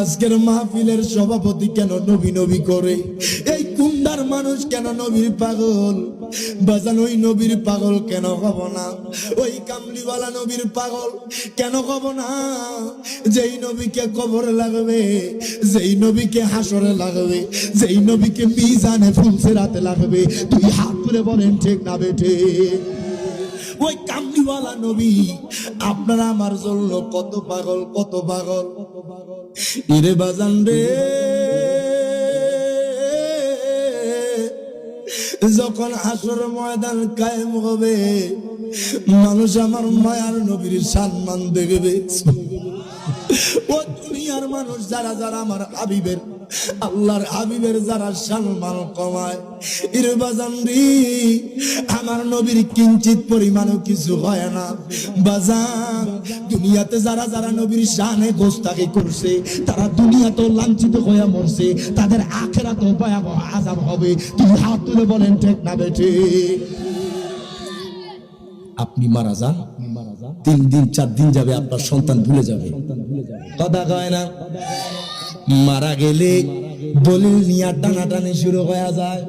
আজকের মাহফিলের সভাপতি কেন নবী নবী করে? এই কুন্ডার মানুষ কেন নবীর পাগল? বাজান ওই নবীর পাগল কেন হব না? ওই কামলিওয়ালা নবীর পাগল কেন হব না? যেই নবীকে কবরে লাগবে, যেই নবীকে হাসরে লাগবে, যেই নবীকে মিজানে ফুলসিরাতে লাগবে, তুই হাত তুলে বলেন ঠিক না বেঠে? ওই কামলিওয়ালা নবী আপনারা আমার জন্য কত পাগল, কত পাগল। ইরে বাজান রে, যখন হাসর ময়দান কায়েম হবে, মানুষ আমার মায়ার নবীর সম্মান দেখবে। ও দুনিয়ার মানুষ যারা যারা আমার হাবিবের, আল্লাহর হাবিবের যারা সম্মান কমায়, ইরে বাজান রে, আমার নবীর কিঞ্চিত পরিমাণও কিছু হয় না। বাজান, দুনিয়াতে যারা যারা নবীর শানে গোস্তাকি করছে, তারা দুনিয়াতেও লাঞ্ছিত হয়ে মরছে, তাদের আখিরাতেও ভয়াবহ আযাব হবে। তুমি হাত তুলে বলেন ঠিক না বেঠে? আপনি মারা যান, 3 দিন 4 দিন যাবে, আপনার সন্তান ভুলে যাবে, কথা কয় না? মারা গেলে দলিল নিয়ে টানাটানি শুরু হয়ে যায়,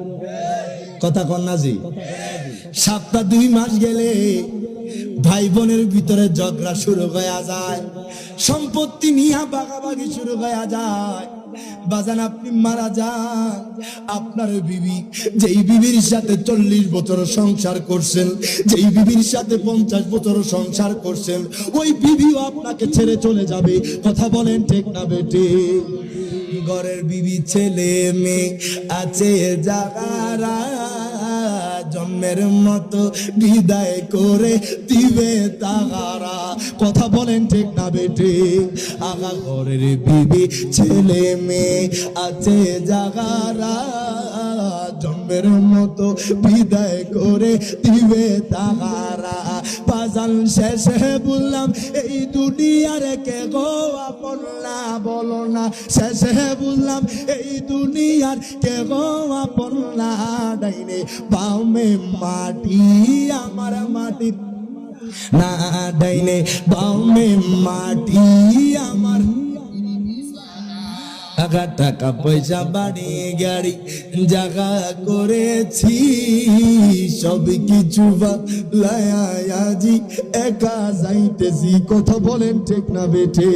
কথা কন না জি? 7-2 মাস গেলে ভাই বোনের ভিতরে ঝগড়া শুরু হয়ে যায়, সম্পত্তি নিয়ে ভাগাভাগি শুরু হয়ে যায়। বাজান, আপনি মারা যান, আপনার বিবি, যেই বিবির সাথে 40 বছর সংসার করছেন, যেই বিবির সাথে 50 বছর সংসার করছেন, ওই বিবিও আপনাকে ছেড়ে চলে যাবে, কথা বলেন ঠিক না বেটে? ঘরের বিবি ছেলে মেয়ে আছে যারা, জন্মের মতো বিদায় করে দিবে তাহারা, কথা বলেন ঠিক না বেটে? আগা ঘরের বিবি ছেলে মেয়ে আছে যারা, জন্মের মতো বিদায় করে দিবে তাহারা। বাজান শেষে বললাম, এই দুনিয়ার কে গো আপন না, বলো না। শেষে বললাম, এই দুনিয়ার কে গো আপন না। ডাইনে বামে মাটি, আমার মাটি না, ডাইনে বামে মাটি আমার। টাকা পয়সা বাড়ি গাড়ি জায়গা করেছি, সব কিছু বালায়াজি একা যাইতেছি, কথা বলেন ঠিক না বেঠে?